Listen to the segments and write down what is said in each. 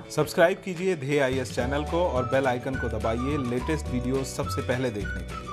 Subscribe कीजिए ध्येय IAS channel को और बेल आइकन को दबाइए लेटेस्ट वीडियो सबसे पहले देखने के लिए।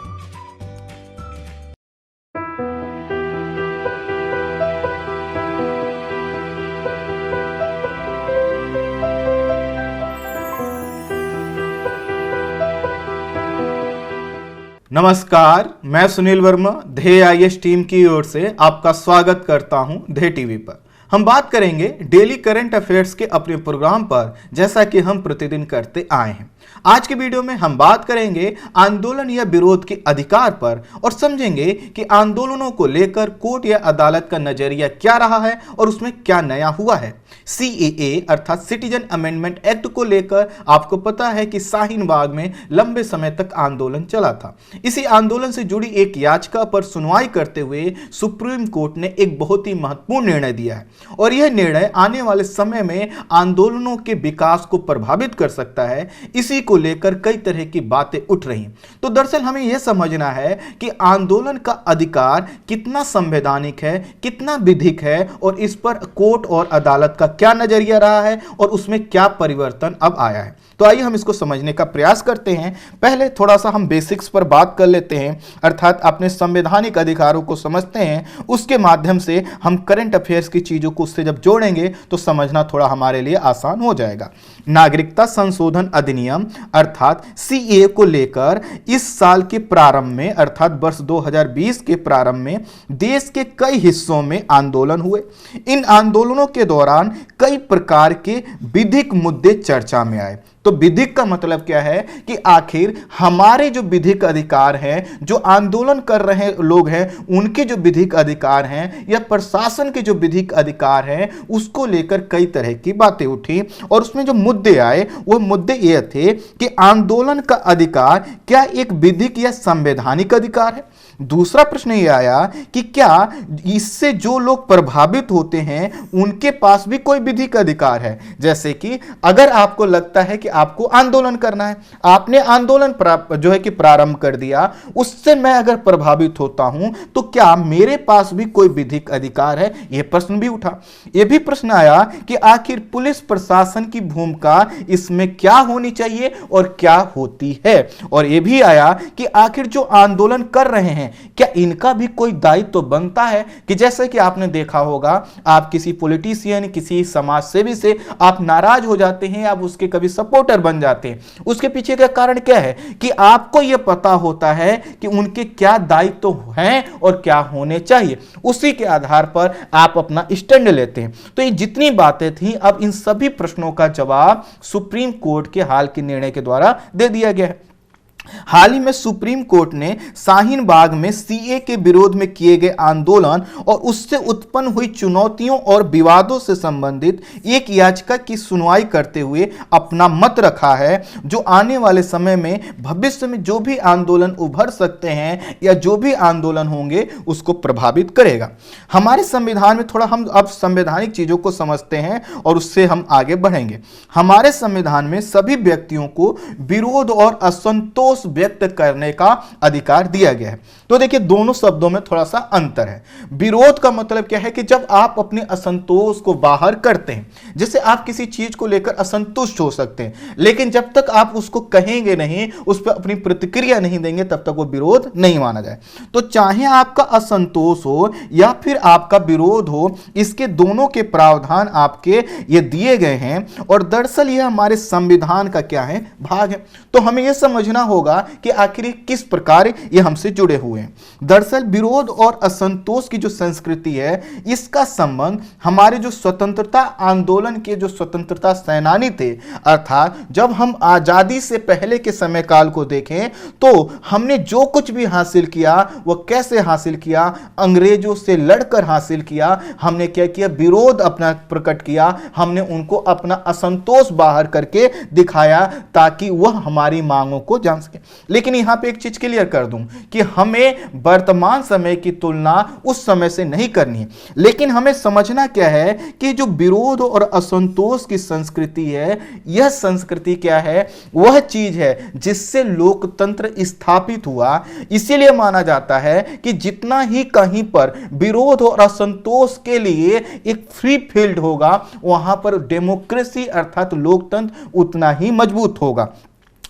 नमस्कार, मैं सुनील वर्मा ध्येय आईएएस टीम की ओर से आपका स्वागत करता हूं ध्येय टीवी पर। हम बात करेंगे डेली करंट अफेयर्स के अपने प्रोग्राम पर, जैसा कि हम प्रतिदिन करते आए हैं। आज के वीडियो में हम बात करेंगे आंदोलन या विरोध के अधिकार पर और समझेंगे कि आंदोलनों को लेकर कोर्ट या अदालत का नजरिया क्या रहा है और उसमें क्या नया हुआ है। सीएए अर्थात सिटीजन अमेंडमेंट एक्ट को लेकर आपको पता है कि शाहीन बाग में लंबे समय तक आंदोलन चला था। इसी आंदोलन से जुड़ी एक याचिका पर सुनवाई करते हुए सुप्रीम कोर्ट ने एक बहुत ही महत्वपूर्ण निर्णय दिया है और यह निर्णय आने वाले समय में आंदोलनों के विकास को प्रभावित कर सकता है। इसी को लेकर कई तरह की बातें उठ रही। तो दरअसल हमें यह समझना है कि आंदोलन का अधिकार कितना संवैधानिक है, कितना विधिक है और इस पर कोर्ट और अदालत का क्या नजरिया रहा है और उसमें क्या परिवर्तन अब आया है। तो आइए हम इसको समझने का प्रयास करते हैं। पहले थोड़ा सा हम बेसिक्स पर बात कर लेते हैं, अर्थात अपने संवैधानिक अधिकारों को समझते हैं। उसके माध्यम से हम करंट अफेयर्स की चीजों को उससे जब जोड़ेंगे तो समझना थोड़ा हमारे लिए आसान हो जाएगा। नागरिकता संशोधन अधिनियम अर्थात सीएए को लेकर इस साल के प्रारंभ में अर्थात वर्ष 2020 के प्रारंभ में देश के कई हिस्सों में आंदोलन हुए। इन आंदोलनों के दौरान कई प्रकार के विधिक मुद्दे चर्चा में आए। तो विधिक का मतलब क्या है कि आखिर हमारे जो विधिक अधिकार हैं, जो आंदोलन कर रहे लोग हैं, उनके जो विधिक अधिकार हैं या प्रशासन के जो विधिक अधिकार हैं, उसको लेकर कई तरह की बातें उठी और उसमें जो मुद्दे आए वो मुद्दे ये थे कि आंदोलन का अधिकार क्या एक विधिक या संवैधानिक अधिकार है। दूसरा प्रश्न ये आया कि क्या इससे जो लोग प्रभावित होते हैं उनके पास भी कोई विधिक अधिकार है। जैसे कि अगर आपको लगता है कि आपको आंदोलन करना है, आपने आंदोलन जो है कि प्रारंभ कर दिया, उससे मैं अगर प्रभावित होता हूं तो क्या मेरे पास भी कोई विधिक अधिकार है। यह प्रश्न भी उठा। यह भी प्रश्न आया कि आखिर पुलिस प्रशासन की भूमिका इसमें क्या होनी चाहिए और क्या होती है। और यह भी आया कि आखिर जो आंदोलन कर रहे हैं क्या इनका भी कोई दायित्व तो बनता है कि जैसे कि आपने देखा होगा, आप किसी पॉलिटिशियन, किसी समाज सेवी से आप नाराज हो जाते हैं, आप उसके कभी सपोर्टर बन जाते हैं। उसके पीछे का कारण क्या है कि आपको यह पता होता है कि उनके क्या दायित्व तो हैं और क्या होने चाहिए। उसी के आधार पर आप अपना स्टैंड लेते हैं। तो ये जितनी बातें थी, अब इन सभी प्रश्नों का जवाब सुप्रीम कोर्ट के हाल के निर्णय के द्वारा दे दिया गया है। हाल ही में सुप्रीम कोर्ट ने शाहीन बाग में सीए के विरोध में किए गए आंदोलन और उससे उत्पन्न हुई चुनौतियों और विवादों से संबंधित एक याचिका की सुनवाई करते हुए अपना मत रखा है, जो आने वाले समय में भविष्य में जो भी आंदोलन उभर सकते हैं या जो भी आंदोलन होंगे उसको प्रभावित करेगा। हमारे संविधान में थोड़ा हम अब संवैधानिक चीजों को समझते हैं और उससे हम आगे बढ़ेंगे। हमारे संविधान में सभी व्यक्तियों को विरोध और असंतोष व्यक्त करने का अधिकार दिया गया है। तो देखिए, दोनों शब्दों में थोड़ा सा अंतर है। विरोध का मतलब क्या है कि जब आप अपने असंतोष को बाहर करते हैं, जैसे आप किसी चीज को लेकर असंतुष्ट हो सकते हैं, लेकिन जब तक आप उसको कहेंगे नहीं, उस पर अपनी प्रतिक्रिया नहीं देंगे, तब तक वो विरोध नहीं माना जाए। तो चाहे आपका असंतोष हो या फिर आपका विरोध हो, इसके दोनों के प्रावधान आपके ये दिए गए हैं और दरअसल ये हमारे संविधान का क्या है, भाग है। तो हमें यह समझना होगा कि आखिर किस प्रकार ये हमसे जुड़े हुए हैं। दरअसल विरोध और असंतोष की जो संस्कृति है, इसका संबंध हमारे जो स्वतंत्रता आंदोलन के जो स्वतंत्रता सेनानी थे, अर्थात जब हम आजादी से पहले के समय काल को देखें तो हमने जो कुछ भी हासिल किया वो कैसे हासिल किया, अंग्रेजों से लड़कर हासिल किया। हमने क्या किया, विरोध अपना प्रकट किया, हमने उनको अपना असंतोष बाहर करके दिखाया ताकि वह हमारी मांगों को जान सके। है। लेकिन यहां पे एक चीज क्लियर कर दूं कि हमें वर्तमान समय की तुलना उस समय से नहीं करनी है, लेकिन हमें समझना क्या है कि जो विरोध और असंतोष की संस्कृति है, यह संस्कृति क्या है, वह चीज है जिससे लोकतंत्र स्थापित हुआ। इसीलिए माना जाता है कि जितना ही कहीं पर विरोध और असंतोष के लिए एक फ्री फील्ड होगा, वहां पर डेमोक्रेसी अर्थात लोकतंत्र उतना ही मजबूत होगा।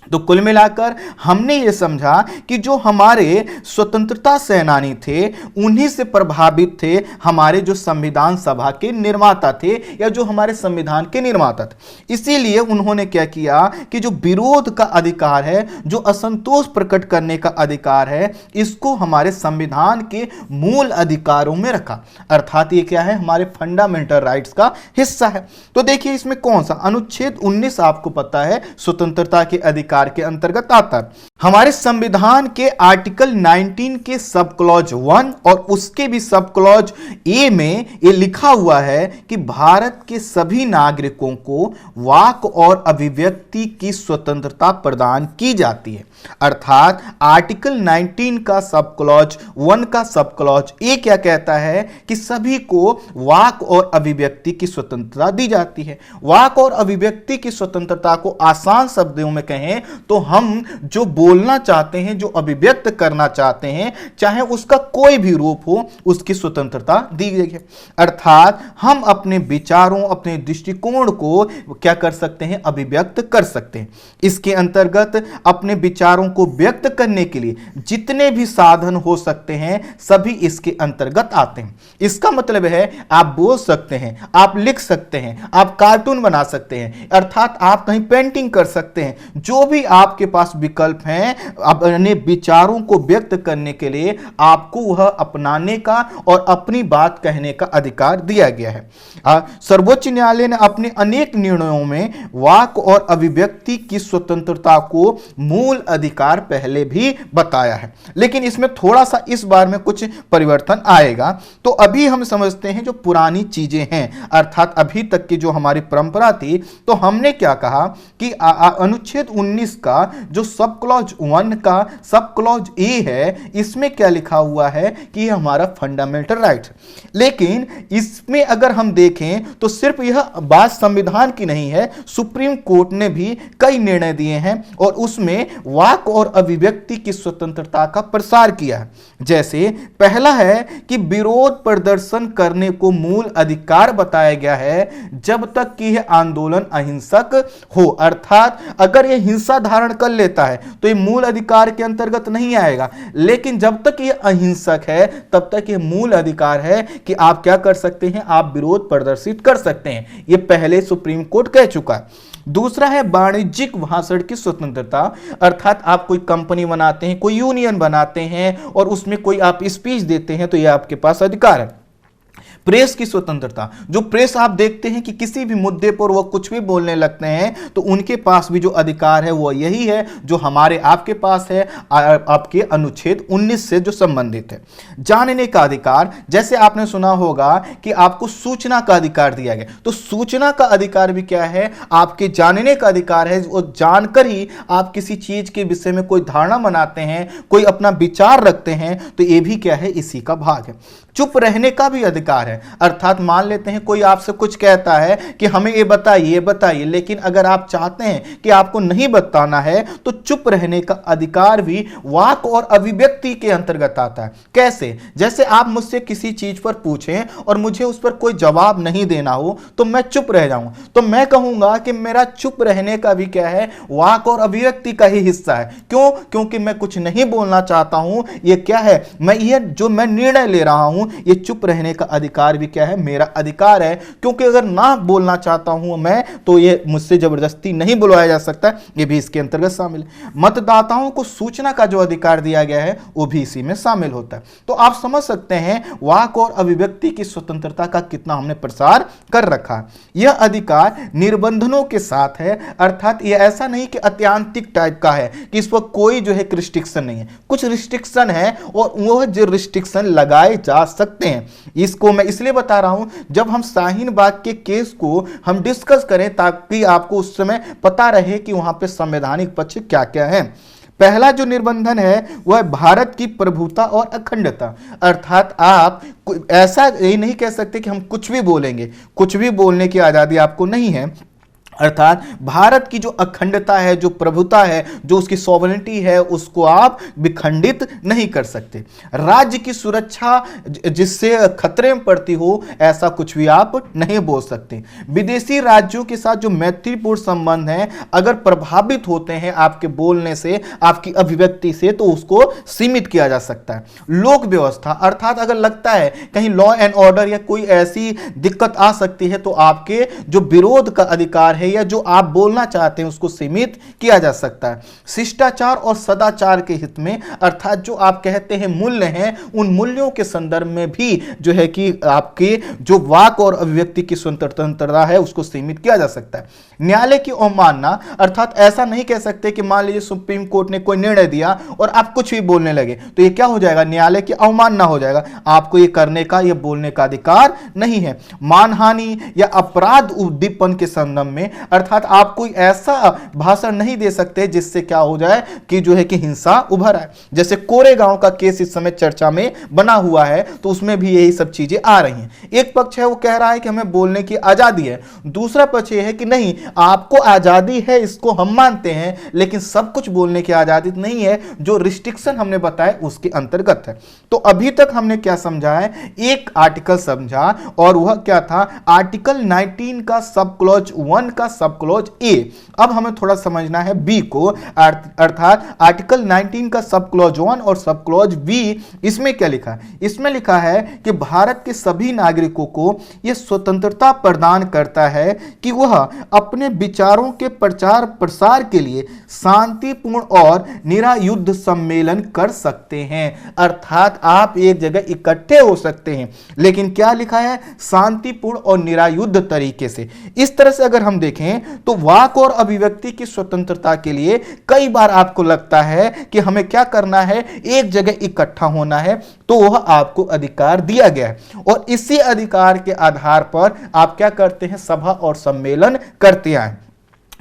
तो कुल मिलाकर हमने ये समझा कि जो हमारे स्वतंत्रता सेनानी थे, उन्हीं से प्रभावित थे हमारे जो संविधान सभा के निर्माता थे या जो हमारे संविधान के निर्माता थे। इसीलिए उन्होंने क्या किया कि जो विरोध का अधिकार है, जो असंतोष प्रकट करने का अधिकार है, इसको हमारे संविधान के मूल अधिकारों में रखा। अर्थात ये क्या है, हमारे फंडामेंटल राइट्स का हिस्सा है। तो देखिए इसमें कौन सा अनुच्छेद 19 आपको पता है स्वतंत्रता के अधिकार के अंतर्गत आता है। हमारे संविधान के आर्टिकल 19 के सब क्लॉज 1 और उसके भी सब क्लॉज ए में यह लिखा हुआ है कि भारत के सभी नागरिकों को वाक और अभिव्यक्ति की स्वतंत्रता प्रदान की जाती है। अर्थात आर्टिकल 19 का सब क्लॉज 1 का सब क्लॉज ए क्या कहता है कि सभी को वाक और अभिव्यक्ति की स्वतंत्रता दी जाती है। वाक और अभिव्यक्ति की स्वतंत्रता को आसान शब्दों में कहें तो हम जो बोलना चाहते हैं, जो अभिव्यक्त करना चाहते हैं, चाहे उसका कोई भी रूप हो, उसकी स्वतंत्रता दी गई है। अर्थात हम अपने विचारों, अपने दृष्टिकोण को क्या कर सकते हैं, अभिव्यक्त कर सकते हैं। इसके अंतर्गत अपने विचारों को व्यक्त करने के लिए जितने भी साधन हो सकते हैं, सभी इसके अंतर्गत आते हैं। इसका मतलब है आप बोल सकते हैं, आप लिख सकते हैं, आप कार्टून बना सकते हैं, अर्थात आप कहीं पेंटिंग कर सकते हैं। जो भी आपके पास विकल्प हैं, अपने विचारों को व्यक्त करने के लिए आपको वह अपनाने का और अपनी बात कहने का अधिकार दिया गया है। सर्वोच्च न्यायालय ने अपने अनेक निर्णयों में वाक और अभिव्यक्ति की स्वतंत्रता को मूल अधिकार पहले भी बताया है, लेकिन इसमें थोड़ा सा इस बार में कुछ परिवर्तन आएगा। तो अभी हम समझते हैं जो पुरानी चीजें हैं, अर्थात अभी तक की जो हमारी परंपरा थी। तो हमने क्या कहा कि अनुच्छेद 19 का जो सब क्लॉज 1 का सब क्लॉज ए है, इसमें क्या लिखा हुआ है कि यह हमारा फंडामेंटल राइट है। लेकिन इसमें अगर हम देखें तो सिर्फ यह बात संविधान की नहीं है, सुप्रीम कोर्ट ने भी कई निर्णय दिए हैं और उसमें वाक और अभिव्यक्ति की स्वतंत्रता का प्रसार किया है। जैसे पहला है कि विरोध प्रदर्शन करने को मूल अधिकार बताया गया है जब तक कि यह आंदोलन अहिंसक हो। अर्थात अगर यह हिंसा धारण कर लेता है तो यह मूल अधिकार के अंतर्गत नहीं आएगा, लेकिन जब तक यह अहिंसक है तब तक यह मूल अधिकार है कि आप क्या कर सकते हैं, आप विरोध प्रदर्शित कर सकते हैं। यह पहले सुप्रीम कोर्ट कह चुका है। दूसरा है वाणिज्यिक भाषण की स्वतंत्रता, अर्थात आप कोई कंपनी बनाते हैं, कोई यूनियन बनाते हैं और उसमें कोई आप स्पीच देते हैं तो यह आपके पास अधिकार है। प्रेस की स्वतंत्रता, जो प्रेस आप देखते हैं कि किसी भी मुद्दे पर वो कुछ भी बोलने लगते हैं तो उनके पास भी जो अधिकार है वो यही है जो हमारे आपके पास है, आपके अनुच्छेद 19 से जो संबंधित है। जानने का अधिकार, जैसे आपने सुना होगा कि आपको सूचना का अधिकार दिया गया, तो सूचना का अधिकार भी क्या है, आपके जानने का अधिकार है। वो जानकर ही आप किसी चीज के विषय में कोई धारणा बनाते हैं, कोई अपना विचार रखते हैं, तो ये भी क्या है, इसी का भाग है। चुप रहने का भी अधिकार है, अर्थात मान लेते हैं कोई आपसे कुछ कहता है कि हमें ये बताइए, लेकिन अगर आप चाहते हैं कि आपको नहीं बताना है तो चुप रहने का अधिकार भी वाक और अभिव्यक्ति के अंतर्गत आता है। कैसे? जैसे आप मुझसे किसी चीज पर पूछें और मुझे उस पर कोई जवाब नहीं देना हो तो मैं चुप रह जाऊं, तो मैं कहूंगा कि मेरा चुप रहने का भी क्या है, वाक और अभिव्यक्ति का ही हिस्सा है। क्यों? क्योंकि मैं कुछ नहीं बोलना चाहता हूं। ये क्या है, मैं निर्णय ले रहा हूं, ये चुप रहने का अधिकार भी क्या है, मेरा अधिकार है। क्योंकि अगर ना बोलना चाहता हूं मैं तो ये मुझसे जबरदस्ती नहीं बुलवाया जा सकता, ये भी इसके अंतर्गत शामिल है। मतदाताओं को सूचना का जो अधिकार दिया गया है वो भी इसी में शामिल होता है। तो आप समझ सकते हैं वाक और अभिव्यक्ति की स्वतंत्रता का कितना हमने प्रसार कर रखा है। यह अधिकार निर्बंधनों के साथ है, अर्थात यह ऐसा नहीं कि अत्यांतिक टाइप का है कि इस पर कोई जो है रिस्ट्रिक्शन नहीं है। कुछ रिस्ट्रिक्शन है और वह जो रिस्ट्रिक्शन लगाए जा सकते हैं। इसको मैं इसलिए बता रहा हूं जब हम शाहीन बाग के केस को हम डिस्कस करें ताकि आपको उस समय पता रहे कि वहां पे संवैधानिक पक्ष क्या क्या है। पहला जो निर्बंधन है वह भारत की प्रभुता और अखंडता, अर्थात आप ऐसा ये नहीं कह सकते कि हम कुछ भी बोलेंगे, कुछ भी बोलने की आज़ादी आपको नहीं है। अर्थात भारत की जो अखंडता है, जो प्रभुता है, जो उसकी सॉवरेनिटी है, उसको आप विखंडित नहीं कर सकते। राज्य की सुरक्षा जिससे खतरे में पड़ती हो, ऐसा कुछ भी आप नहीं बोल सकते। विदेशी राज्यों के साथ जो मैत्रीपूर्ण संबंध हैं, अगर प्रभावित होते हैं आपके बोलने से, आपकी अभिव्यक्ति से, तो उसको सीमित किया जा सकता है। लोक व्यवस्था, अर्थात अगर लगता है कहीं लॉ एंड ऑर्डर या कोई ऐसी दिक्कत आ सकती है, तो आपके जो विरोध का अधिकार है या जो आप बोलना चाहते हैं उसको सीमित किया जा सकता है। शिष्टाचार और सदाचार के हित में, अर्थात जो आप कहते हैं मूल्य हैं, उन मूल्यों के संदर्भ में भी जो है कि आपके जो वाक और अभिव्यक्ति की स्वतंत्रता है उसको सीमित किया जा सकता है। न्यायालय की अवमानना, अर्थात ऐसा नहीं कह सकते कि मान लीजिए सुप्रीम कोर्ट ने कोई निर्णय दिया और आप कुछ भी बोलने लगे, तो ये क्या हो जाएगा, न्यायालय की अवमानना हो जाएगा। आपको ये करने का, ये बोलने का अधिकार नहीं है। मानहानि या अपराध उद्दीपन के संदर्भ में, अर्थात आप कोई ऐसा भाषण नहीं दे सकते जिससे क्या हो जाए कि जो है कि हिंसा उभर आए। जैसे कोरेगांव का केस इस समय चर्चा में बना हुआ है, तो उसमें भी यही सब चीजें आ रही हैं। एक पक्ष है वो कह रहा है कि हमें बोलने की आजादी है, दूसरा पक्ष ये है कि नहीं, आपको आजादी है, इसको हम मानते हैं, लेकिन सब कुछ बोलने की आजादी नहीं है, जो रिस्ट्रिक्शन हमने बताया उसके अंतर्गत है। तो अभी तक हमने क्या समझा है, एक आर्टिकल समझा, और वह क्या था, आर्टिकल 19 का सब क्लॉज 1 का सब क्लॉज ए। अब हमें थोड़ा समझना है बी को, अर्थात आर्टिकल 19 का सब क्लॉज 1 और सब क्लॉज बी। इसमें क्या लिखा है, इसमें लिखा है कि भारत के सभी नागरिकों को यह स्वतंत्रता प्रदान करता है कि वह अपने विचारों के प्रचार प्रसार के लिए शांतिपूर्ण और निरायुद्ध सम्मेलन कर सकते हैं। अर्थात आप एक जगह इकट्ठे हो सकते हैं, लेकिन क्या लिखा है, शांतिपूर्ण और निरायुद्ध तरीके से। इस तरह से अगर हम देखें तो वाक और अभिव्यक्ति की स्वतंत्रता के लिए कई बार आपको लगता है कि हमें क्या करना है, एक जगह इकट्ठा होना है, तो वह आपको अधिकार दिया गया है, और इसी अधिकार के आधार पर आप क्या करते हैं, सभा और सम्मेलन करते हैं।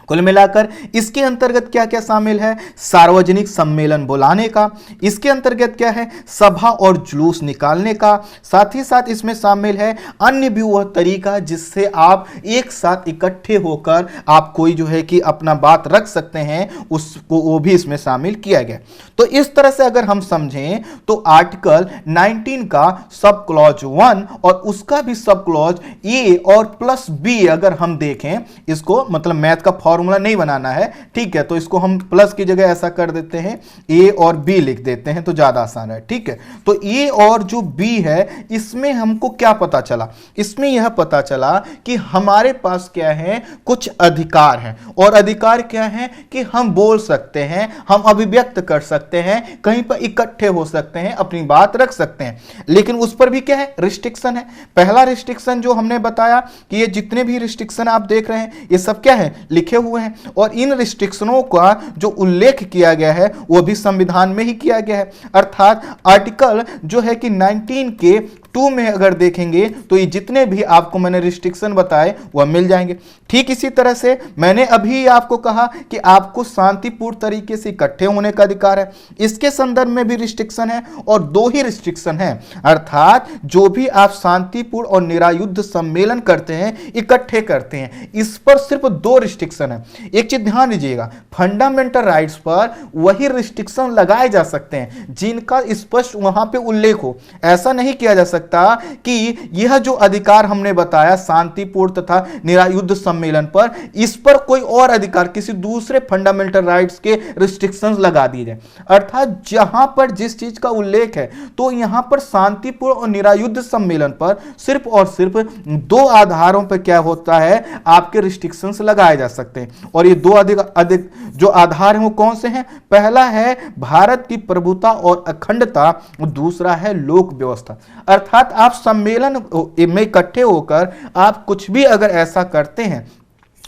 कुल मिलाकर इसके अंतर्गत क्या क्या शामिल है, सार्वजनिक सम्मेलन बुलाने का, इसके अंतर्गत क्या है, सभा और जुलूस निकालने का, साथ ही साथ इसमें शामिल है अन्य भी वह तरीका जिससे आप एक साथ इकट्ठे होकर आप कोई जो है कि अपना बात रख सकते हैं, उसको वो भी इसमें शामिल किया गया। तो इस तरह से अगर हम समझें तो आर्टिकल 19 का सब क्लॉज 1 और उसका भी सब क्लॉज ए और प्लस बी अगर हम देखें, इसको मतलब मैथ का फॉर्मूला नहीं बनाना है, ठीक है, तो इसको हम प्लस की जगह ऐसा कर देते हैं, ए और बी लिख देते हैं तो ज्यादा आसान है, ठीक है। तो ए और जो बी है, इसमें हमको क्या पता चला, इसमें यह पता चला कि हमारे पास क्या है, कुछ अधिकार है, और अधिकार क्या है कि हम बोल सकते हैं, हम अभिव्यक्त कर सकते हैं, कहीं पर इकट्ठे हो सकते हैं, अपनी बात रख सकते हैं, लेकिन उस पर भी क्या है, रिस्ट्रिक्शन है। पहला रिस्ट्रिक्शन जो हमने बताया कि ये जितने भी रिस्ट्रिक्शन आप देख रहे हैं, ये सब क्या है, लिखे हुए हैं, और इन रिस्ट्रिक्शनों का जो उल्लेख किया गया है वो भी संविधान में ही किया गया है। अर्थात आर्टिकल जो है कि 19 के 2 में अगर देखेंगे तो ये जितने भी आपको मैंने रिस्ट्रिक्शन बताए वह मिल जाएंगे। ठीक इसी तरह से मैंने अभी आपको कहा कि आपको शांतिपूर्ण तरीके से इकट्ठे होने का अधिकार है, इसके संदर्भ में भी रिस्ट्रिक्शन है, और 2 ही रिस्ट्रिक्शन है, अर्थात जो भी आप शांतिपूर्ण और निरायुद्ध सम्मेलन करते हैं, इकट्ठे करते हैं, इस पर सिर्फ 2 रिस्ट्रिक्शन है। एक चीज ध्यान दीजिएगा, फंडामेंटल राइट्स पर वही रिस्ट्रिक्शन लगाए जा सकते हैं जिनका स्पष्ट वहां पे उल्लेख हो। ऐसा नहीं किया जा सकता कि यह जो अधिकार हमने बताया शांतिपूर्ण तथा निरायुद्ध सम्मेलन पर, इस पर कोई और अधिकार किसी दूसरे फंडामेंटल राइट्स के रिस्ट्रिक्शंस लगा दिए जाए। अर्थात जहां पर जिस चीज का उल्लेख है, तो यहां पर शांतिपूर्ण और निरायुद्ध सम्मेलन पर सिर्फ और सिर्फ 2 आधारों पर क्या होता है, आपके रिस्ट्रिक्शंस लगाए जा सकते हैं, और ये 2 अधिक जो आधार हैं वो कौन से हैं, पहला है भारत की प्रभुता और अखंडता, दूसरा है लोक व्यवस्था। अर्थात आप सम्मेलन में इकट्ठे होकर आप कुछ भी अगर ऐसा करते हैं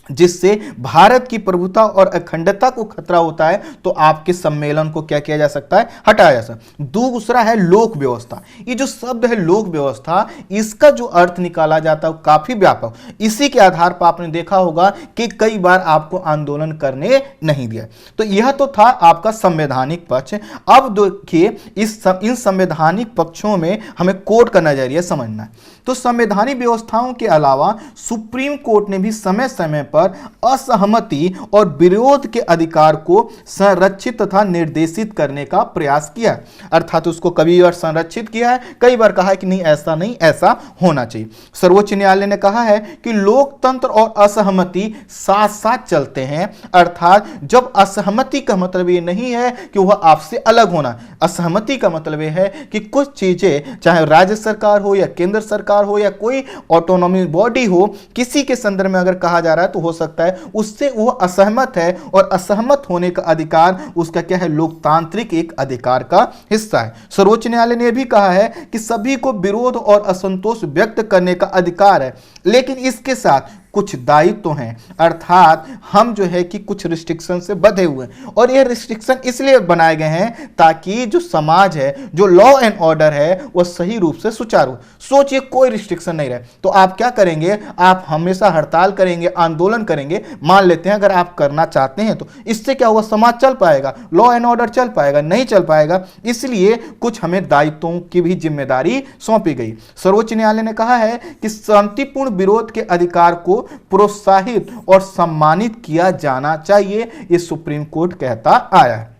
जिससे भारत की प्रभुता और अखंडता को खतरा होता है, तो आपके सम्मेलन को क्या किया जा सकता है, हटाया जा सकता है। दूसरा है लोक व्यवस्था। ये जो शब्द है लोक व्यवस्था, इसका जो अर्थ निकाला जाता है वो काफी व्यापक। इसी के आधार पर आपने देखा होगा कि कई बार आपको आंदोलन करने नहीं दिया। तो यह तो था आपका संवैधानिक पक्ष। अब देखिए इन संवैधानिक पक्षों में हमें कोर्ट का नजरिया समझना है। तो संवैधानिक व्यवस्थाओं के अलावा सुप्रीम कोर्ट ने भी समय समय पर असहमति और विरोध के अधिकार को संरक्षित तथा निर्देशित करने का प्रयास किया। अर्थात उसको कभी बार संरक्षित किया है, कई बार कहा है कि नहीं ऐसा नहीं, ऐसा होना चाहिए। सर्वोच्च न्यायालय ने कहा है कि लोकतंत्र और असहमति साथ साथ चलते हैं। अर्थात जब असहमति का मतलब ये नहीं है कि वह आपसे अलग होना, असहमति का मतलब यह है कि कुछ चीजें चाहे राज्य सरकार हो या केंद्र सरकार हो या कोई ऑटोनॉमी बॉडी हो, किसी के संदर्भ में अगर कहा जा रहा है तो हो सकता है उससे वो असहमत है, और असहमत होने का अधिकार उसका क्या है, लोकतांत्रिक एक अधिकार का हिस्सा है। सर्वोच्च न्यायालय ने भी कहा है कि सभी को विरोध और असंतोष व्यक्त करने का अधिकार है, लेकिन इसके साथ कुछ दायित्व हैं। अर्थात हम जो है कि कुछ रिस्ट्रिक्शन से बंधे हुए हैं, और ये रिस्ट्रिक्शन इसलिए बनाए गए हैं ताकि जो समाज है, जो लॉ एंड ऑर्डर है, वह सही रूप से सुचारू। सोचिए कोई रिस्ट्रिक्शन नहीं रहे तो आप क्या करेंगे, आप हमेशा हड़ताल करेंगे, आंदोलन करेंगे। मान लेते हैं अगर आप करना चाहते हैं तो इससे क्या होगा, समाज चल पाएगा, लॉ एंड ऑर्डर चल पाएगा, नहीं चल पाएगा। इसलिए कुछ हमें दायित्वों की भी जिम्मेदारी सौंपी गई। सर्वोच्च न्यायालय ने कहा है कि शांतिपूर्ण विरोध के अधिकार को प्रोत्साहित और सम्मानित किया जाना चाहिए, ये सुप्रीम कोर्ट कहता आया है।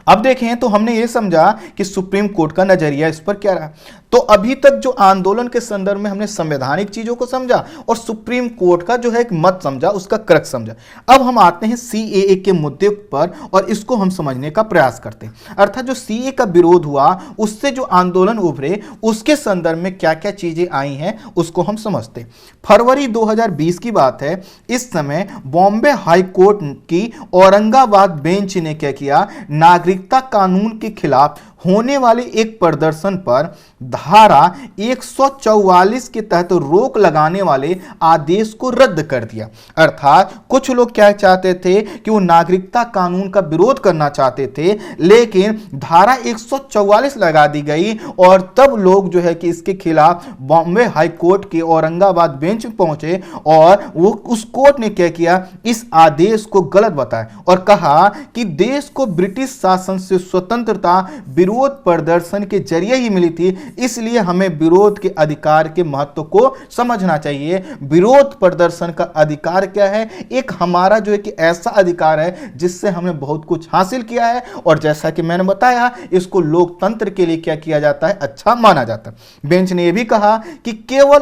अब देखें तो हमने ये समझा कि सुप्रीम कोर्ट का नजरिया इस पर क्या रहा। तो अभी तक जो आंदोलन के संदर्भ में हमने संवैधानिक चीजों को समझा और सुप्रीम कोर्ट का जो है एक मत समझा, उसका क्रक्स समझा। अब हम आते हैं सीएए के मुद्दे पर और इसको हम समझने का प्रयास करते हैं। अर्थात जो सीएए का विरोध हुआ, उससे जो आंदोलन उभरे, उसके संदर्भ में क्या क्या चीजें आई हैं उसको हम समझते हैं। फरवरी 2020 की बात है। इस समय बॉम्बे हाई कोर्ट की औरंगाबाद बेंच ने क्या किया, नागरिकता कानून के खिलाफ होने वाले एक प्रदर्शन पर धारा 144 के तहत रोक लगाने वाले आदेश को रद्द कर दिया। अर्थात कुछ लोग क्या चाहते थे कि वो नागरिकता कानून का विरोध करना चाहते थे, लेकिन धारा 144 लगा दी गई और तब लोग जो है कि इसके खिलाफ बॉम्बे हाई कोर्ट के औरंगाबाद बेंच पहुंचे और वो उस कोर्ट ने क्या किया, इस आदेश को गलत बताया और कहा कि देश को ब्रिटिश शासन से स्वतंत्रता विरोध प्रदर्शन के जरिए ही मिली थी, इसलिए हमें विरोध के अधिकार के महत्व को समझना चाहिए। विरोध प्रदर्शन का अधिकार क्या है, एक हमारा जो है कि ऐसा अधिकार है जिससे हमने बहुत कुछ हासिल किया है, और जैसा कि मैंने बताया इसको लोकतंत्र के लिए क्या किया जाता है, अच्छा माना जाता है। बेंच ने यह भी कहा कि केवल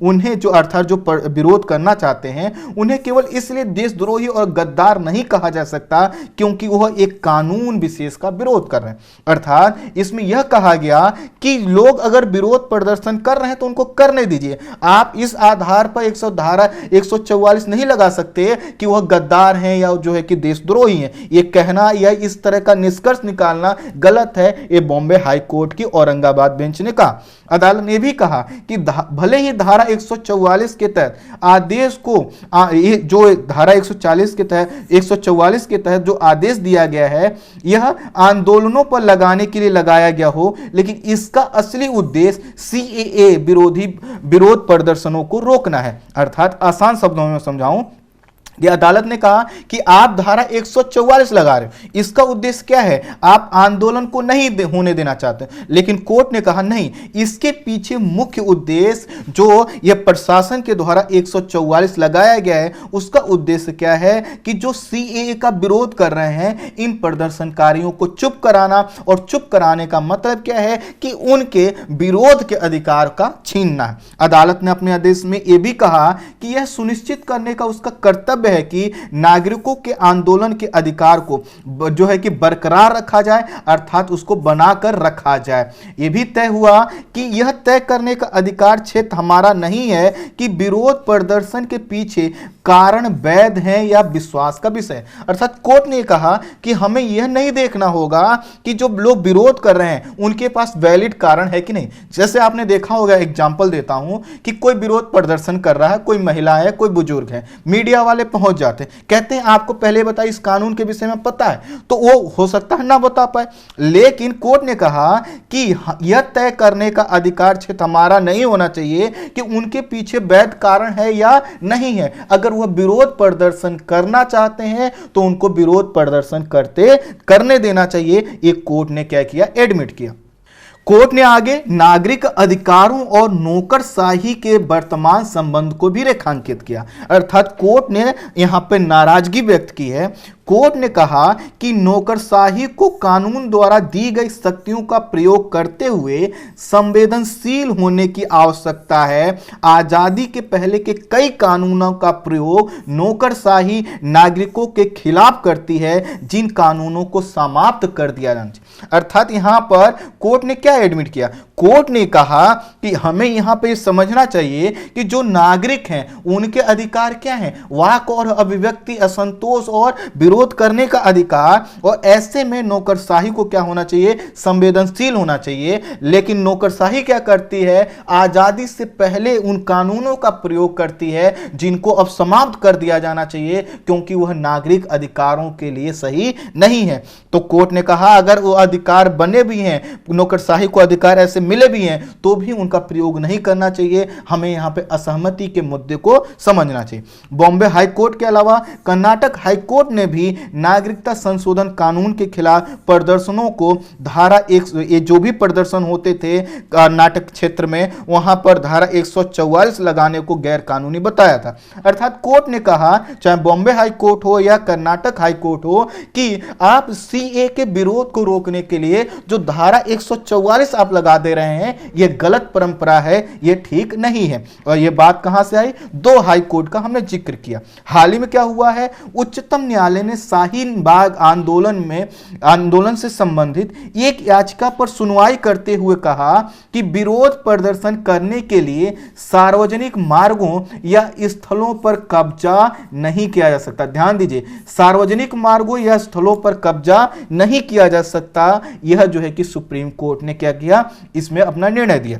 उन्हें जो अर्थात जो विरोध करना चाहते हैं उन्हें केवल इसलिए देशद्रोही और गद्दार नहीं कहा जा सकता क्योंकि वह एक कानून विशेष का विरोध कर रहे हैं। अर्थात इसमें यह कहा गया कि लोग अगर विरोध प्रदर्शन कर रहे हैं तो उनको करने दीजिए। आप इस आधार पर धारा 144 नहीं लगा सकते कि वह गद्दार हैं या जो है कि देशद्रोही हैं। यह कहना या इस तरह का निष्कर्ष निकालना गलत है, ये बॉम्बे हाई कोर्ट की औरंगाबाद बेंच ने कहा। अदालत ने भी कहा कि भले ही धारा 144 के तहत आदेश को जो धारा 144 के तहत जो आदेश दिया गया है यह आंदोलनों पर लगाने के लिए लगाया गया हो, लेकिन इसका असली उद्देश्य सीएए विरोध प्रदर्शनों को रोकना है। अर्थात आसान शब्दों में समझाऊं, ये अदालत ने कहा कि आप धारा 144 लगा रहे हो, इसका उद्देश्य क्या है, आप आंदोलन को नहीं होने देना चाहते, लेकिन कोर्ट ने कहा नहीं, इसके पीछे मुख्य उद्देश्य जो ये प्रशासन के द्वारा 144 लगाया गया है उसका उद्देश्य क्या है कि जो सीएए का विरोध कर रहे हैं इन प्रदर्शनकारियों को चुप कराना, और चुप कराने का मतलब क्या है कि उनके विरोध के अधिकार का छीनना है। अदालत ने अपने आदेश में यह भी कहा कि यह सुनिश्चित करने का उसका कर्तव्य कर्तव्य है कि नागरिकों के आंदोलन के अधिकार को जो है कि बरकरार रखा जाए, अर्थात उसको बनाकर रखा जाए। यह भी तय हुआ कि यह तय करने का अधिकार क्षेत्र हमारा नहीं है कि विरोध प्रदर्शन के पीछे कारण वैध हैं या विश्वास का विषय। अर्थात कोर्ट ने कहा कि हमें यह नहीं देखना होगा कि जो लोग विरोध कर रहे हैं उनके पास वैलिड कारण है कि नहीं। जैसे आपने देखा होगा, एग्जांपल देता हूं कि कोई विरोध प्रदर्शन कर रहा है, कोई महिला है, कोई बुजुर्ग है, मीडिया वाले पहुंच जाते हैं, कहते हैं आपको पहले बताइए इस कानून के विषय में पता है, तो वो हो सकता है ना बता पाए। लेकिन कोर्ट ने कहा कि यह तय करने का अधिकार क्षेत्र हमारा नहीं होना चाहिए कि उनके पीछे वैध कारण है या नहीं है। अगर वह विरोध प्रदर्शन करना चाहते हैं तो उनको विरोध प्रदर्शन करने देना चाहिए। एक कोर्ट ने क्या किया, एडमिट किया। कोर्ट ने आगे नागरिक अधिकारों और नौकरशाही के वर्तमान संबंध को भी रेखांकित किया। अर्थात कोर्ट ने यहां पर नाराजगी व्यक्त की है। कोर्ट ने कहा कि नौकरशाही को कानून द्वारा दी गई शक्तियों का प्रयोग करते हुए संवेदनशील होने की आवश्यकता है। आजादी के पहले के कई कानूनों का प्रयोग नौकरशाही नागरिकों के खिलाफ करती है, जिन कानूनों को समाप्त कर दिया जाना चाहिए। अर्थात यहां पर कोर्ट ने क्या एडमिट किया, कोर्ट ने कहा कि हमें यहां पर समझना चाहिए कि जो नागरिक हैं उनके अधिकार क्या हैं, वाक और अभिव्यक्ति, असंतोष और विरोध करने का अधिकार, और ऐसे में नौकरशाही को क्या होना चाहिए, संवेदनशील होना चाहिए। लेकिन नौकरशाही क्या करती है, आजादी से पहले उन कानूनों का प्रयोग करती है जिनको अब समाप्त कर दिया जाना चाहिए, क्योंकि वह नागरिक अधिकारों के लिए सही नहीं है। तो कोर्ट ने कहा अगर वो अधिकार बने भी हैं, नौकरशाही को अधिकार ऐसे मिले भी हैं, तो भी उनका प्रयोग नहीं करना चाहिए। हमें यहां पे असहमति के मुद्दे को समझना चाहिए। बॉम्बे हाई कोर्ट के अलावा कर्नाटक हाई कोर्ट ने भी नागरिकता संशोधन कानून के खिलाफ प्रदर्शनों को धारा ये जो भी प्रदर्शन होते थे कर्नाटक क्षेत्र में, वहां पर धारा 144 लगाने को गैर कानूनी बताया था। अर्थात कोर्ट ने कहा, चाहे बॉम्बे हाई कोर्ट हो या कर्नाटक हाई कोर्ट हो, कि आप सीए के विरोध को रोकने के लिए जो धारा 144 आप लगा दे रहे हैं, यह गलत परंपरा है, यह ठीक नहीं है। और यह बात कहां से आई, दो हाई कोर्ट का हमने जिक्र किया। हाल ही में क्या हुआ है, उच्चतम न्यायालय ने शाहीन बाग आंदोलन से संबंधित एक याचिका पर सुनवाई करते हुए कहा कि विरोध प्रदर्शन करने के लिए सार्वजनिक मार्गों या स्थलों पर कब्जा नहीं किया जा सकता। ध्यान दीजिए, सार्वजनिक मार्गों या स्थलों पर कब्जा नहीं किया जा सकता। यह जो है कि सुप्रीम कोर्ट ने क्या किया, इसमें अपना निर्णय दिया।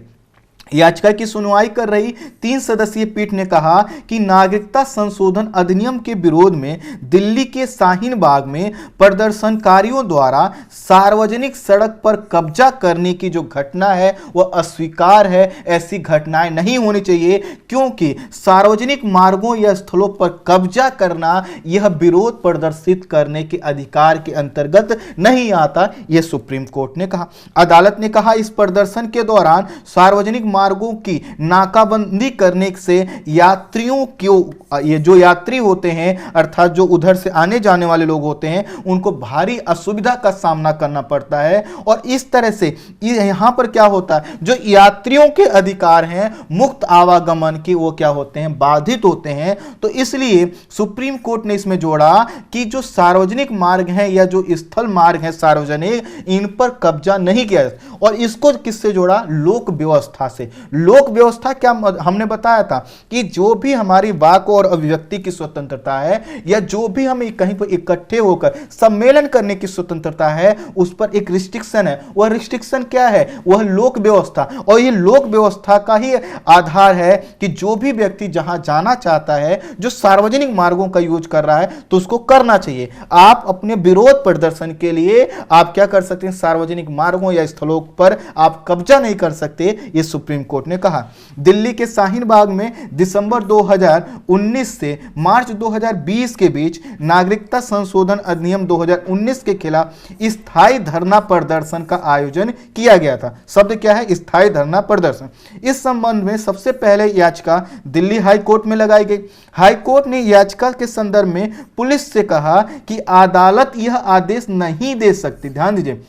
याचिका की सुनवाई कर रही 3 सदस्यीय पीठ ने कहा कि नागरिकता संशोधन अधिनियम के विरोध में दिल्ली के शाहीन बाग में प्रदर्शनकारियों द्वारा सार्वजनिक सड़क पर कब्जा करने की जो घटना है वह अस्वीकार है। ऐसी घटनाएं नहीं होनी चाहिए, क्योंकि सार्वजनिक मार्गों या स्थलों पर कब्जा करना यह विरोध प्रदर्शित करने के अधिकार के अंतर्गत नहीं आता, यह सुप्रीम कोर्ट ने कहा। अदालत ने कहा इस प्रदर्शन के दौरान सार्वजनिक मार्गों की नाकाबंदी करने से यात्रियों को, ये जो यात्री होते हैं अर्थात जो उधर से आने जाने वाले लोग होते हैं, उनको भारी असुविधा का सामना करना पड़ता है। और इस तरह से यहां पर क्या होता है, जो यात्रियों के अधिकार हैं मुक्त आवागमन की, वो क्या होते हैं, बाधित होते हैं। तो इसलिए सुप्रीम कोर्ट ने इसमें जोड़ा कि जो सार्वजनिक मार्ग हैं या जो स्थल मार्ग हैं सार्वजनिक, इन पर कब्जा नहीं किया जाता। और इसको किससे जोड़ा, लोक व्यवस्था से। लोक व्यवस्था क्या हमने बताया था कि जो भी हमारी वाक और अभिव्यक्ति की स्वतंत्रता है, या जो भी हमें कहीं पर इकट्ठे होकर सम्मेलन करने की स्वतंत्रता है, उस पर एक रिस्ट्रिक्शन है। वह रिस्ट्रिक्शन क्या है, वह लोक व्यवस्था। और यह लोक व्यवस्था का ही आधार है कि जो भी व्यक्ति जहां जाना चाहता है, जो सार्वजनिक मार्गों का यूज कर रहा है, तो उसको करना चाहिए। आप अपने विरोध प्रदर्शन के लिए आप क्या कर सकते हैं, सार्वजनिक मार्गों या स्थलों पर आप कब्जा नहीं कर सकते, यह सुप्रीम कोर्ट ने कहा। दिल्ली के शाहीन बाग में दिसंबर 2019 से मार्च 2020 के बीच नागरिकता संशोधन अधिनियम 2019 के खिलाफ स्थायी धरना प्रदर्शन का आयोजन किया गया था। शब्द क्या है, स्थायी धरना प्रदर्शन। इस संबंध में सबसे पहले याचिका दिल्ली हाई कोर्ट में लगाई गई। हाई कोर्ट ने याचिका के संदर्भ में पुलिस से कहा कि अदालत यह आदेश नहीं दे सकती, ध्यान दीजिए,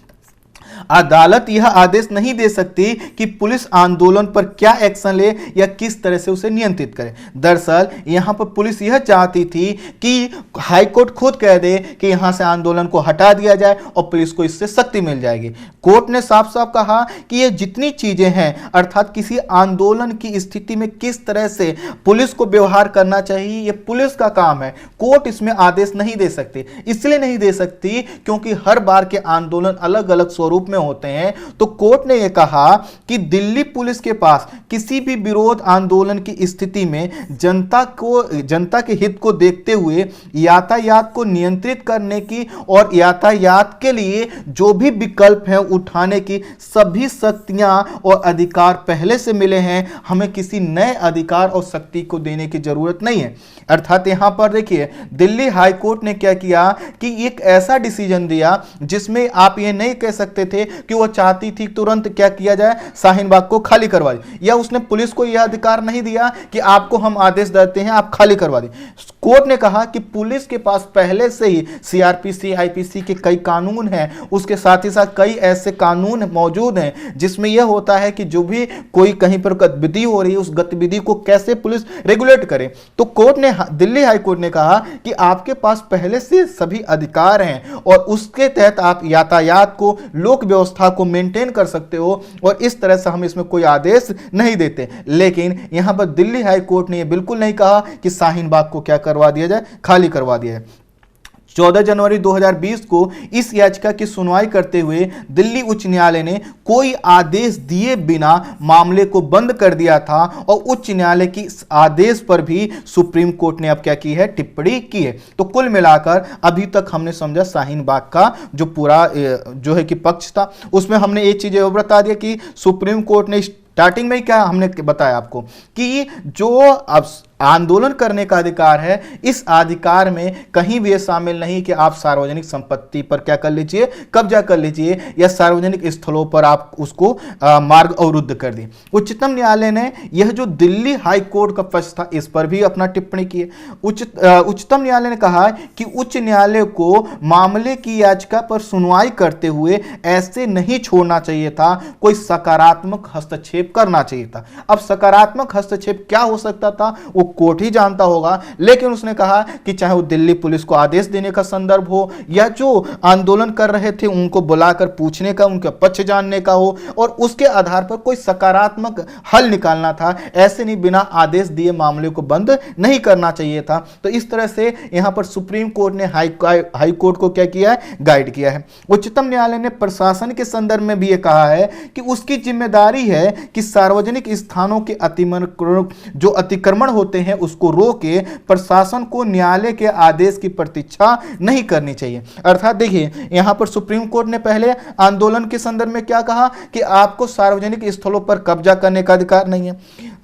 अदालत यह आदेश नहीं दे सकती कि पुलिस आंदोलन पर क्या एक्शन ले या किस तरह से उसे नियंत्रित करे। दरअसल यहां पर पुलिस यह चाहती थी कि हाईकोर्ट खुद कह दे कि यहां से आंदोलन को हटा दिया जाए और पुलिस को इससे सख्ती मिल जाएगी। कोर्ट ने साफ साफ कहा कि ये जितनी चीजें हैं, अर्थात किसी आंदोलन की स्थिति में किस तरह से पुलिस को व्यवहार करना चाहिए, ये पुलिस का काम है। कोर्ट इसमें आदेश नहीं दे सकती। इसलिए नहीं दे सकती क्योंकि हर बार के आंदोलन अलग अलग स्वरूप में होते हैं। तो कोर्ट ने यह कहा कि दिल्ली पुलिस के पास किसी भी विरोध आंदोलन की स्थिति में जनता के हित को देखते हुए यातायात को नियंत्रित करने की और यातायात के लिए जो भी विकल्प है उठाने की सभी शक्तियां और अधिकार पहले से मिले हैं। हमें किसी नए अधिकार और शक्ति को देने की जरूरत नहीं है। अर्थात यहां पर देखिए, दिल्ली हाई कोर्ट ने क्या किया कि एक ऐसा डिसीजन दिया जिसमें आप ये नहीं कह सकते थे कि वो चाहती थी तुरंत क्या किया जाए, शाहीन बाग को खाली करवा दी, या उसने पुलिस को यह अधिकार नहीं दिया कि आपको हम आदेश देते हैं आप खाली करवा दी। कोर्ट ने कहा कि पुलिस के पास पहले से ही सीआरपीसी, आईपीसी के कई कानून हैं, उसके साथ ही साथ कई ऐसे कानून मौजूद हैं जिसमें यह होता है कि जो भी कोई कहीं पर गतिविधि हो रही है उस गतिविधि को कैसे पुलिस रेगुलेट करे। तो कोर्ट ने, दिल्ली हाई कोर्ट ने कहा कि आपके पास पहले से सभी अधिकार हैं और उसके तहत आप यातायात को, लोक व्यवस्था को मेंटेन कर सकते हो और इस तरह से हम इसमें कोई आदेश नहीं देते। लेकिन यहां पर दिल्ली हाई कोर्ट ने यह बिल्कुल नहीं कहा कि शाहीन बाग को क्या करवा दिया जाए, खाली करवा दिया जाए। 14 जनवरी 2020 को इस याचिका की सुनवाई करते हुए दिल्ली उच्च न्यायालय ने कोई आदेश दिए बिना मामले को बंद कर दिया था और उच्च न्यायालय की इस आदेश पर भी सुप्रीम कोर्ट ने अब क्या की है, टिप्पणी की है। तो कुल मिलाकर अभी तक हमने समझा शाहीन बाग का जो पूरा जो है कि पक्ष था, उसमें हमने एक चीज बता दिया कि सुप्रीम कोर्ट ने स्टार्टिंग में क्या हमने बताया आपको कि जो अब आंदोलन करने का अधिकार है, इस अधिकार में कहीं भी ये शामिल नहीं कि आप सार्वजनिक संपत्ति पर क्या कर लीजिए, कब्जा कर लीजिए या सार्वजनिक स्थलों पर आप उसको मार्ग अवरुद्ध कर दिए। उच्चतम न्यायालय ने यह जो दिल्ली हाई कोर्ट का पक्ष था इस पर भी अपना टिप्पणी की है। उच्चतम न्यायालय ने कहा कि उच्च न्यायालय को मामले की याचिका पर सुनवाई करते हुए ऐसे नहीं छोड़ना चाहिए था, कोई सकारात्मक हस्तक्षेप करना चाहिए था। अब सकारात्मक हस्तक्षेप क्या हो सकता था वो कोर्ट ही जानता होगा, लेकिन उसने कहा कि चाहे वो दिल्ली पुलिस को आदेश देने का संदर्भ हो या जो आंदोलन कर रहे थे उनको बुलाकर पूछने का, उनका पक्ष जानने का हो और उसके आधार पर कोई सकारात्मक हल निकालना था। ऐसे नहीं बिना आदेश दिए मामले को बंद नहीं करना चाहिए था। तो इस तरह से यहां पर सुप्रीम कोर्ट ने हाई कोर्ट को क्या किया है, गाइड किया है। उच्चतम न्यायालय ने प्रशासन के संदर्भ में भी यह कहा है कि उसकी जिम्मेदारी है कि सार्वजनिक स्थानों के जो अतिक्रमण होते हैं उसको रोके, प्रशासन को न्यायालय के आदेश की प्रतीक्षा नहीं करनी चाहिए। अर्थात देखिए यहां पर सुप्रीम कोर्ट ने पहले आंदोलन के संदर्भ में क्या कहा कि आपको सार्वजनिक स्थलों पर कब्जा करने का अधिकार नहीं है।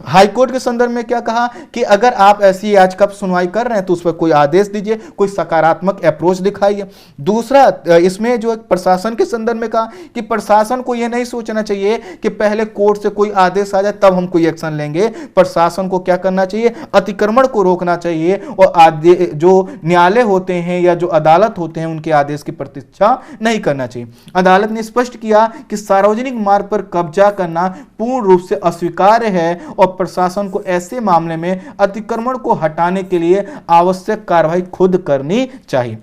हाई कोर्ट के संदर्भ में क्या कहा कि अगर आप ऐसी याचिका पर सुनवाई कर रहे हैं तो उस पर कोई आदेश दीजिए, कोई सकारात्मक अप्रोच दिखाइए। दूसरा, इसमें जो प्रशासन के संदर्भ में कहा कि प्रशासन को यह नहीं सोचना चाहिए कि पहले कोर्ट से कोई आदेश आ जाए तब हम कोई एक्शन लेंगे। प्रशासन को क्या करना चाहिए, अतिक्रमण को रोकना चाहिए और जो न्यायालय होते हैं या जो अदालत होते हैं उनके आदेश की प्रतीक्षा नहीं करना चाहिए। अदालत ने स्पष्ट किया कि सार्वजनिक मार्ग पर कब्जा करना पूर्ण रूप से अस्वीकार्य है और प्रशासन को ऐसे मामले में अतिक्रमण को हटाने के लिए आवश्यक कार्रवाई खुद करनी चाहिए।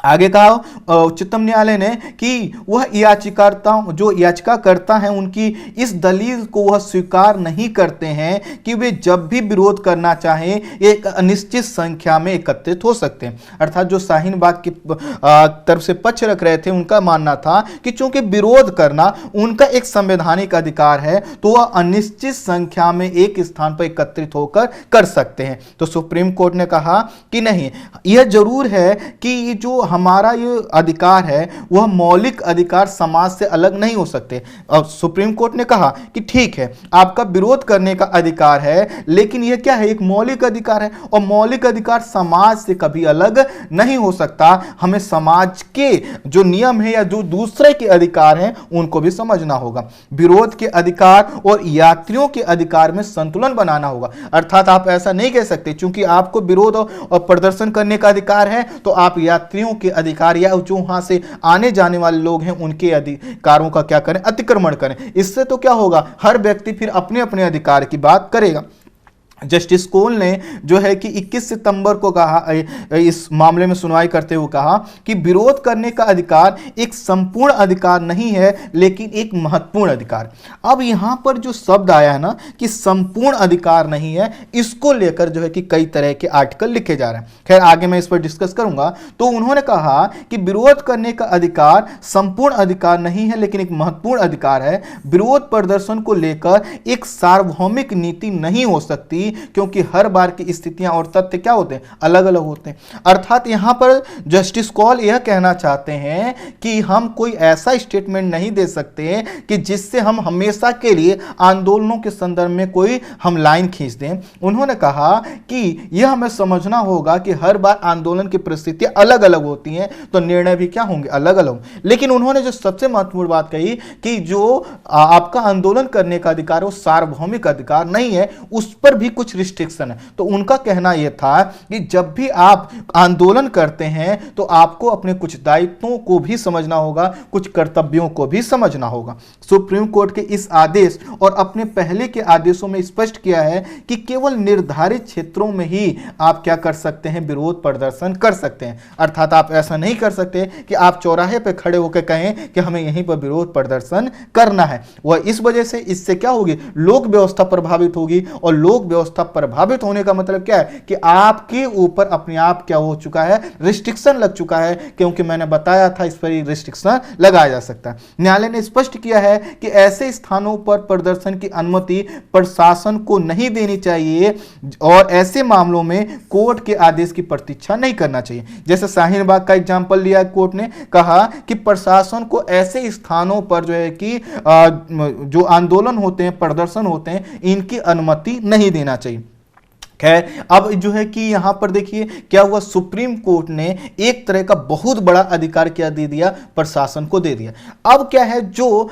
आगे कहा उच्चतम न्यायालय ने कि वह जो याचिकाकर्ता हैं उनकी इस दलील को वह स्वीकार नहीं करते हैं कि वे जब भी विरोध करना चाहें एक अनिश्चित संख्या में एकत्रित हो सकते हैं। अर्थात जो शाहीन बाग की तरफ से पक्ष रख रहे थे उनका मानना था कि चूंकि विरोध करना उनका एक संवैधानिक अधिकार है तो वह अनिश्चित संख्या में एक स्थान पर एकत्रित होकर कर सकते हैं। तो सुप्रीम कोर्ट ने कहा कि नहीं, यह जरूर है कि जो हमारा ये अधिकार है वह मौलिक अधिकार समाज से अलग नहीं हो सकते। और सुप्रीम कोर्ट ने कहा कि ठीक है आपका विरोध करने का अधिकार है, लेकिन यह क्या है, एक मौलिक अधिकार है और मौलिक अधिकार समाज से कभी अलग नहीं हो सकता। हमें समाज के जो नियम है या जो दूसरे के अधिकार हैं उनको भी समझना होगा। विरोध के अधिकार और यात्रियों के अधिकार में संतुलन बनाना होगा। अर्थात आप ऐसा नहीं कह सकते क्योंकि आपको विरोध और प्रदर्शन करने का अधिकार है तो आप यात्रियों के अधिकार या जो वहां से आने जाने वाले लोग हैं उनके अधिकारों का क्या करें, अतिक्रमण करें। इससे तो क्या होगा, हर व्यक्ति फिर अपने अपने अधिकार की बात करेगा। जस्टिस कोल ने जो है कि 21 सितंबर को कहा, इस मामले में सुनवाई करते हुए कहा कि विरोध करने का अधिकार एक संपूर्ण अधिकार नहीं है लेकिन एक महत्वपूर्ण अधिकार। अब यहां पर जो शब्द आया है ना कि संपूर्ण अधिकार नहीं है, इसको लेकर जो है कि कई तरह के आर्टिकल लिखे जा रहे हैं। खैर आगे मैं इस पर डिस्कस करूंगा। तो उन्होंने कहा कि विरोध करने का अधिकार संपूर्ण अधिकार नहीं है लेकिन एक महत्वपूर्ण अधिकार है। विरोध प्रदर्शन को लेकर एक सार्वभौमिक नीति नहीं हो सकती क्योंकि हर बार की स्थितियां और तथ्य क्या होते हैं, अलग अलग होते हैं। अर्थात यहां पर जस्टिस कौल यह कहना चाहते हैं कि हम कोई ऐसा स्टेटमेंट नहीं दे सकते कि जिससे हम हमेशा के लिए आंदोलनों के संदर्भ में कोई हम लाइन खींच दें। उन्होंने कहा कि यह हमें समझना होगा कि हर बार आंदोलन की परिस्थितियां अलग अलग होती हैं तो निर्णय भी क्या होंगे, अलग अलग। लेकिन उन्होंने जो सबसे महत्वपूर्ण बात कही कि जो आपका आंदोलन करने का अधिकार है वो सार्वभौमिक अधिकार नहीं है, उस पर भी कुछ रिस्ट्रिक्शन है। तो उनका कहना यह था कि जब भी आप आंदोलन करते हैं तो आपको अपने कुछ दायित्वों को भी समझना होगा, कुछ कर्तव्यों को भी समझना होगा। सुप्रीम कोर्ट के इस आदेश और अपने पहले के आदेशों में स्पष्ट किया है कि केवल निर्धारित क्षेत्रों में ही आप क्या कर सकते हैं, विरोध प्रदर्शन कर सकते हैं। अर्थात आप ऐसा नहीं कर सकते कि आप चौराहे पर खड़े होकर कहें कि हमें यहीं पर विरोध प्रदर्शन करना है। वह इस वजह से इससे क्या होगी, लोक व्यवस्था प्रभावित होगी। और लोक व्यवस्था प्रभावित होने का मतलब क्या है कि आपके ऊपर अपने आप क्या हो चुका है, रिस्ट्रिक्शन लग चुका है, क्योंकि मैंने बताया था इस पर रिस्ट्रिक्शन लगाया जा सकता है। न्यायालय ने स्पष्ट किया है कि ऐसे स्थानों पर प्रदर्शन की अनुमति प्रशासन को नहीं देनी चाहिए और ऐसे मामलों में कोर्ट के आदेश की प्रतीक्षा नहीं करना चाहिए। जैसे शाहीन बाग का एग्जांपल लिया, कोर्ट ने कहा कि प्रशासन को ऐसे स्थानों पर जो है कि जो आंदोलन होते हैं, प्रदर्शन होते हैं, इनकी अनुमति नहीं देना चाहिए। खैर अब जो है कि यहां पर देखिए क्या हुआ, सुप्रीम कोर्ट ने एक तरह का बहुत बड़ा अधिकार क्या दे दिया, प्रशासन को दे दिया। अब क्या है, जो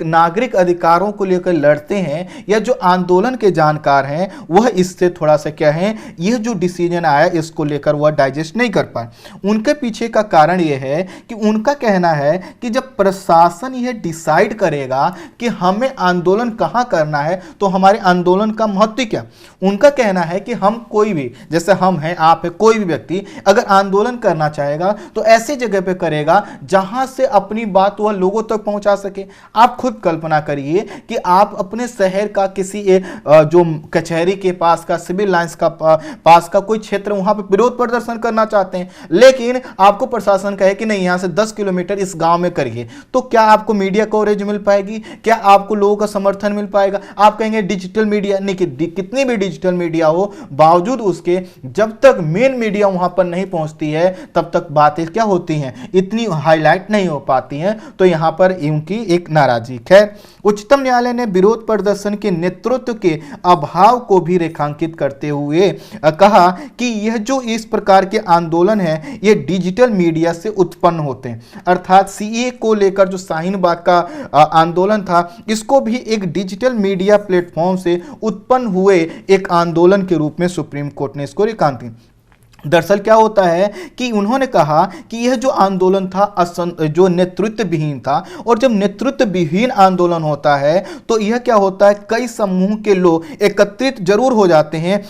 नागरिक अधिकारों को लेकर लड़ते हैं या जो आंदोलन के जानकार हैं वह इससे थोड़ा सा क्या है, यह जो डिसीजन आया इसको लेकर वह डाइजेस्ट नहीं कर पाए। उनके पीछे का कारण यह है कि उनका कहना है कि जब प्रशासन यह डिसाइड करेगा कि हमें आंदोलन कहां करना है तो हमारे आंदोलन का महत्व क्या। उनका कहना है कि हम कोई भी, जैसे हम हैं, आप है, कोई भी व्यक्ति अगर आंदोलन करना चाहेगा तो ऐसी जगह पे करेगा जहां से अपनी बात वह लोगों तक पहुंचा सके। आप खुद कल्पना करिए कि आप अपने शहर का किसी जो कचहरी के पास का, सिविल लाइंस का पास का कोई क्षेत्र, वहां पे विरोध प्रदर्शन करना चाहते हैं, लेकिन आपको प्रशासन कहे कि नहीं यहां से 10 किलोमीटर इस गांव में करिए, तो क्या आपको मीडिया कवरेज मिल पाएगी, क्या आपको लोगों का समर्थन मिल पाएगा? आप कहेंगे डिजिटल मीडिया, नहीं, कितनी भी डिजिटल मीडिया हो, बावजूद उसके जब तक मेन मीडिया वहां पर नहीं पहुंचती है तब तक बातें क्या होती हैं, इतनी हाईलाइट नहीं हो पाती हैं। तो यहां पर उनकी एक नाराजगी है। उच्चतम न्यायालय ने विरोध प्रदर्शन के नेतृत्व के अभाव को भी रेखांकित करते हुए कहा कि यह जो इस प्रकार के आंदोलन है ये डिजिटल मीडिया से उत्पन्न होते हैं। अर्थात सीए को लेकर जो शाहीन बाग का आंदोलन था, इसको भी एक डिजिटल मीडिया प्लेटफॉर्म से उत्पन्न हुए एक आंदोलन के रूप में सुप्रीम कोर्ट ने इसको रेखांकित। दरअसल क्या होता है कि उन्होंने कहा कि यह जो आंदोलन था जो नेतृत्व विहीन था, और जब नेतृत्व विहीन आंदोलन होता है तो यह क्या होता है, कई समूह के लोग एकत्रित जरूर हो जाते हैं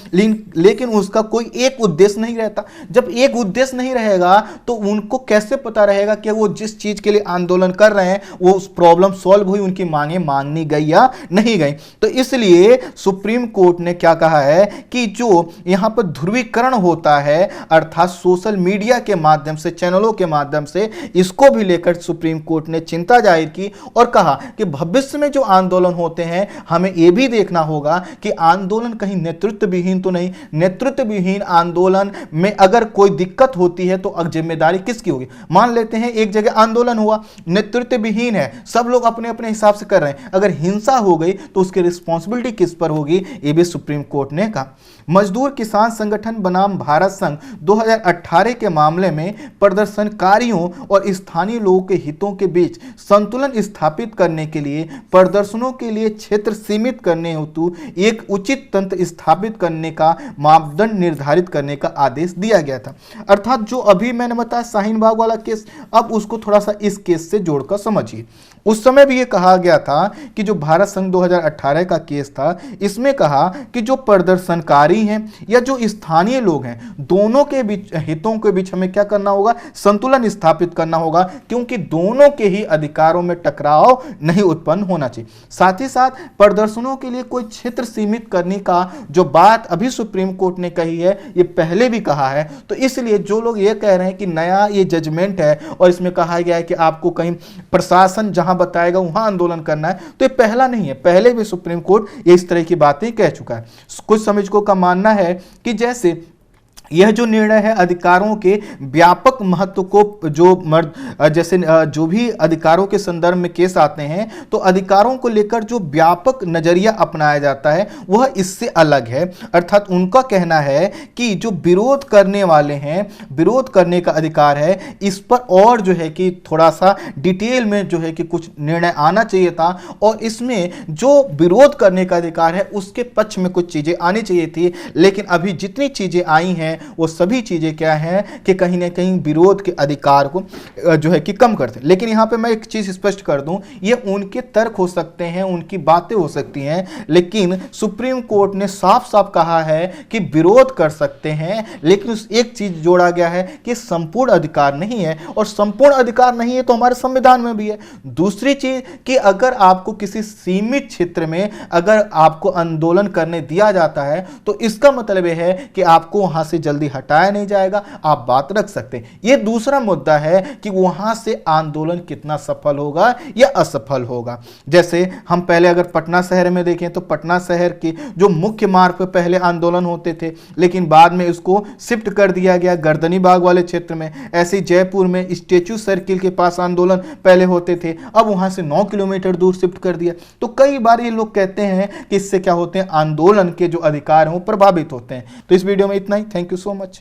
लेकिन उसका कोई एक उद्देश्य नहीं रहता। जब एक उद्देश्य नहीं रहेगा तो उनको कैसे पता रहेगा कि वो जिस चीज के लिए आंदोलन कर रहे हैं वो उस प्रॉब्लम सॉल्व हुई, उनकी मांगे मांगनी गई या नहीं गई। तो इसलिए सुप्रीम कोर्ट ने क्या कहा है कि जो यहां पर ध्रुवीकरण होता है, अर्थात सोशल मीडिया के माध्यम से, चैनलों के माध्यम से, इसको भी लेकर सुप्रीम कोर्ट ने चिंता जाहिर की और कहा कि भविष्य में जो आंदोलन होते हैं हमें यह भी देखना होगा कि आंदोलन कहीं नेतृत्व विहीन तो नहीं। नेतृत्व विहीन आंदोलन में अगर कोई दिक्कत होती है तो अब जिम्मेदारी किसकी होगी। मान लेते हैं एक जगह आंदोलन हुआ, नेतृत्व विहीन है, सब लोग अपने अपने हिसाब से कर रहे हैं, अगर हिंसा हो गई तो उसकी रिस्पॉन्सिबिलिटी किस पर होगी, यह भी सुप्रीम कोर्ट ने कहा। मजदूर किसान संगठन बनाम भारत संघ 2018 के मामले में प्रदर्शनकारियों और स्थानीय लोगों के हितों के बीच संतुलन स्थापित करने के लिए प्रदर्शनों के लिए क्षेत्र सीमित करने हेतु एक उचित तंत्र स्थापित करने का मापदंड निर्धारित करने का आदेश दिया गया था। अर्थात जो अभी मैंने बताया शाहीन बाग वाला केस, अब उसको थोड़ा सा इस केस से जोड़कर समझिए। उस समय भी ये कहा गया था कि जो भारत संघ 2018 का केस था, इसमें कहा कि जो प्रदर्शनकारी हैं या जो स्थानीय लोग हैं, दोनों के बीच हितों के बीच हमें क्या करना होगा, संतुलन स्थापित करना होगा, क्योंकि दोनों के ही अधिकारों में टकराव नहीं उत्पन्न होना चाहिए। साथ ही साथ प्रदर्शनों के लिए कोई क्षेत्र सीमित करने का जो बात अभी सुप्रीम कोर्ट ने कही है, ये पहले भी कहा है। तो इसलिए जो लोग ये कह रहे हैं कि नया ये जजमेंट है और इसमें कहा गया है कि आपको कहीं प्रशासन जहां बताएगा वहां आंदोलन करना है, तो ये पहला नहीं है, पहले भी सुप्रीम कोर्ट ये इस तरह की बातें कह चुका है। कुछ समीक्षकों का मानना है कि जैसे यह जो निर्णय है अधिकारों के व्यापक महत्व को जैसे जो भी अधिकारों के संदर्भ में केस आते हैं, तो अधिकारों को लेकर जो व्यापक नजरिया अपनाया जाता है वह इससे अलग है। अर्थात उनका कहना है कि जो विरोध करने वाले हैं, विरोध करने का अधिकार है, इस पर और जो है कि थोड़ा सा डिटेल में जो है कि कुछ निर्णय आना चाहिए था, और इसमें जो विरोध करने का अधिकार है उसके पक्ष में कुछ चीजें आनी चाहिए थी। लेकिन अभी जितनी चीजें आई हैं वो सभी चीजें क्या हैं कि कहीं ना कहीं विरोध के अधिकार को जो है कि कम करते हैं। लेकिन यहां पे मैं एक चीज स्पष्ट कर दूं, ये उनके तर्क हो सकते हैं, उनकी बातें हो सकती हैं, लेकिन सुप्रीम कोर्ट ने साफ साफ कहा है कि विरोध कर सकते हैं, लेकिन उस एक चीज जोड़ा गया है कि संपूर्ण अधिकार नहीं है, और संपूर्ण अधिकार नहीं है तो हमारे संविधान में भी है। दूसरी चीज कि अगर आपको किसी सीमित क्षेत्र में अगर आपको आंदोलन करने दिया जाता है, तो इसका मतलब यह है कि आपको वहां से जल्दी हटाया नहीं जाएगा, आप बात रख सकते हैं। यह दूसरा मुद्दा है कि वहां से आंदोलन कितना सफल होगा या असफल होगा। जैसे हम पहले अगर पटना शहर में देखें तो पटना शहर के जो मुख्य मार्ग पर पहले आंदोलन होते थे, लेकिन बाद में इसको शिफ्ट कर दिया गया गर्दनी बाग वाले क्षेत्र में। ऐसे जयपुर में स्टैच्यू सर्किल के पास आंदोलन पहले होते थे, अब वहां से 9 किलोमीटर दूर शिफ्ट कर दिया। तो कई बार ये लोग कहते हैं कि इससे क्या होते हैं, आंदोलन के जो अधिकार हैं वो प्रभावित होते हैं। तो इस वीडियो में इतना ही। Thank you so much.